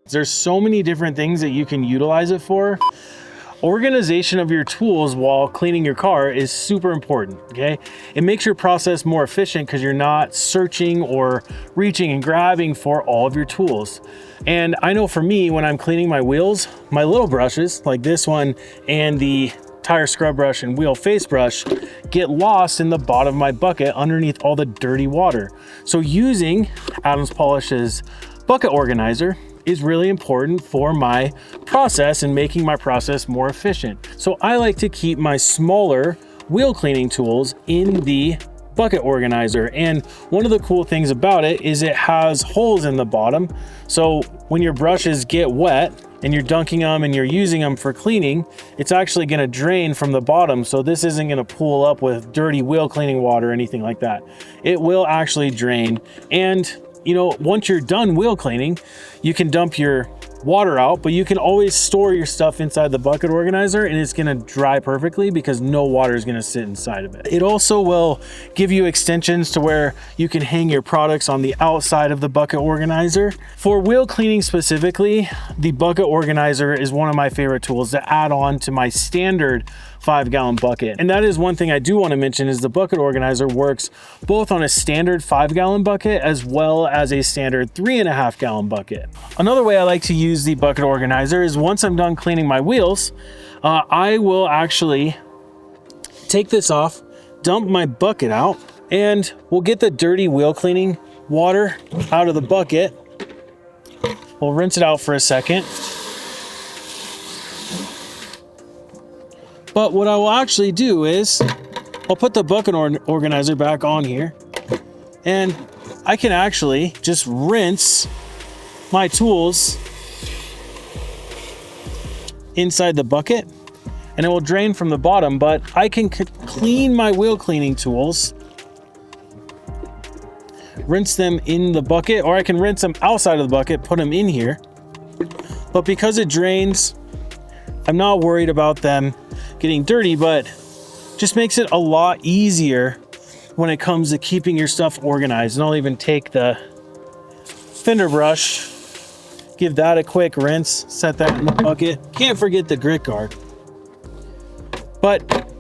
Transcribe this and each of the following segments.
There's so many different things that you can utilize it for. Organization of your tools while cleaning your car is super important, okay? It makes your process more efficient because you're not searching or reaching and grabbing for all of your tools. And I know for me, when I'm cleaning my wheels, my little brushes like this one and the tire scrub brush and wheel face brush get lost in the bottom of my bucket underneath all the dirty water. So using Adams Polish's bucket organizer is really important for my process and making my process more efficient. So I like to keep my smaller wheel cleaning tools in the bucket organizer. And one of the cool things about it is it has holes in the bottom. So when your brushes get wet and you're dunking them and you're using them for cleaning, it's actually gonna drain from the bottom. So this isn't gonna pool up with dirty wheel cleaning water or anything like that. It will actually drain. And you know, once you're done wheel cleaning, you can dump your water out, but you can always store your stuff inside the bucket organizer and it's gonna dry perfectly because no water is gonna sit inside of it. It also will give you extensions to where you can hang your products on the outside of the bucket organizer. For wheel cleaning specifically, the bucket organizer is one of my favorite tools to add on to my standard 5-gallon bucket. And that is one thing I do want to mention is the bucket organizer works both on a standard 5-gallon bucket as well as a standard 3.5-gallon bucket. Another way I like to use the bucket organizer is once I'm done cleaning my wheels, I will actually take this off, dump my bucket out, and we'll get the dirty wheel cleaning water out of the bucket. We'll rinse it out for a second. But what I will actually do is I'll put the bucket organizer back on here and I can actually just rinse my tools inside the bucket and it will drain from the bottom, but I can clean my wheel cleaning tools, rinse them in the bucket, or I can rinse them outside of the bucket, put them in here. But because it drains, I'm not worried about them getting dirty, but just makes it a lot easier when it comes to keeping your stuff organized. And I'll even take the fender brush, give that a quick rinse, set that in the bucket. Can't forget the grit guard. But,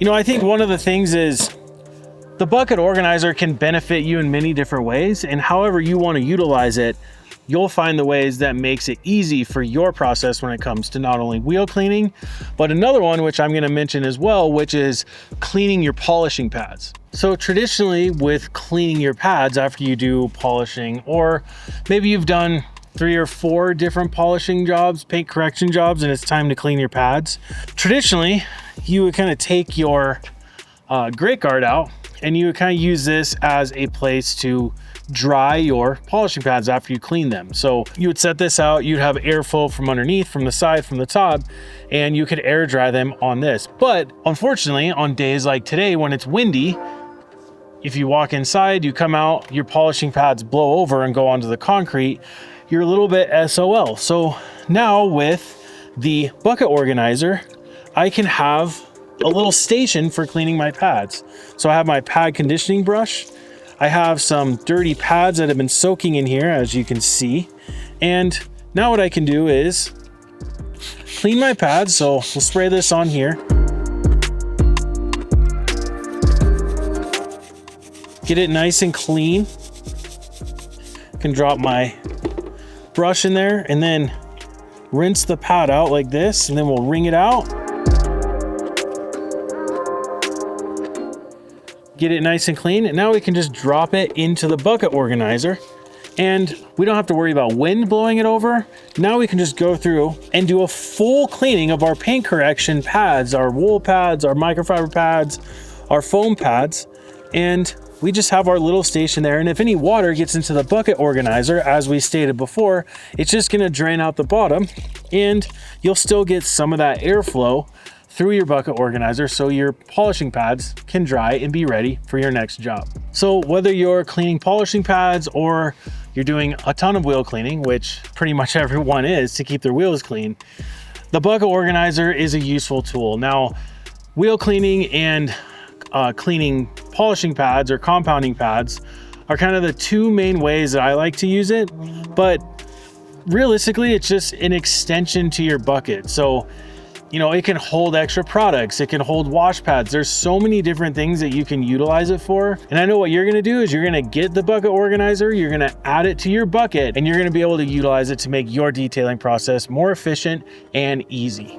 you know, I think one of the things is the bucket organizer can benefit you in many different ways, and however you want to utilize it, you'll find the ways that makes it easy for your process when it comes to not only wheel cleaning, but another one, which I'm gonna mention as well, which is cleaning your polishing pads. So traditionally with cleaning your pads after you do polishing, or maybe you've done 3 or 4 different polishing jobs, paint correction jobs, and it's time to clean your pads. Traditionally, you would kind of take your grit guard out and you would kind of use this as a place to dry your polishing pads after you clean them. So you would set this out, you'd have airflow from underneath, from the side, from the top, and you could air dry them on this. But unfortunately, on days like today when it's windy, if you walk inside, you come out, your polishing pads blow over and go onto the concrete, you're a little bit SOL. So now with the bucket organizer, I can have a little station for cleaning my pads. So I have my pad conditioning brush, I have some dirty pads that have been soaking in here, as you can see. And now what I can do is clean my pads. So we'll spray this on here. Get it nice and clean. Can drop my brush in there and then rinse the pad out like this, and then we'll wring it out. Get it nice and clean, and now we can just drop it into the bucket organizer, and we don't have to worry about wind blowing it over. Now we can just go through and do a full cleaning of our paint correction pads, our wool pads, our microfiber pads, our foam pads, and we just have our little station there. And if any water gets into the bucket organizer, as we stated before, it's just gonna drain out the bottom, and you'll still get some of that airflow through your bucket organizer so your polishing pads can dry and be ready for your next job. So whether you're cleaning polishing pads or you're doing a ton of wheel cleaning, which pretty much everyone is to keep their wheels clean, the bucket organizer is a useful tool. Now, wheel cleaning and cleaning polishing pads or compounding pads are kind of the 2 main ways that I like to use it, but realistically, it's just an extension to your bucket. So, you know, it can hold extra products, it can hold wash pads. There's so many different things that you can utilize it for. And I know what you're gonna do is you're gonna get the bucket organizer, you're gonna add it to your bucket, and you're gonna be able to utilize it to make your detailing process more efficient and easy.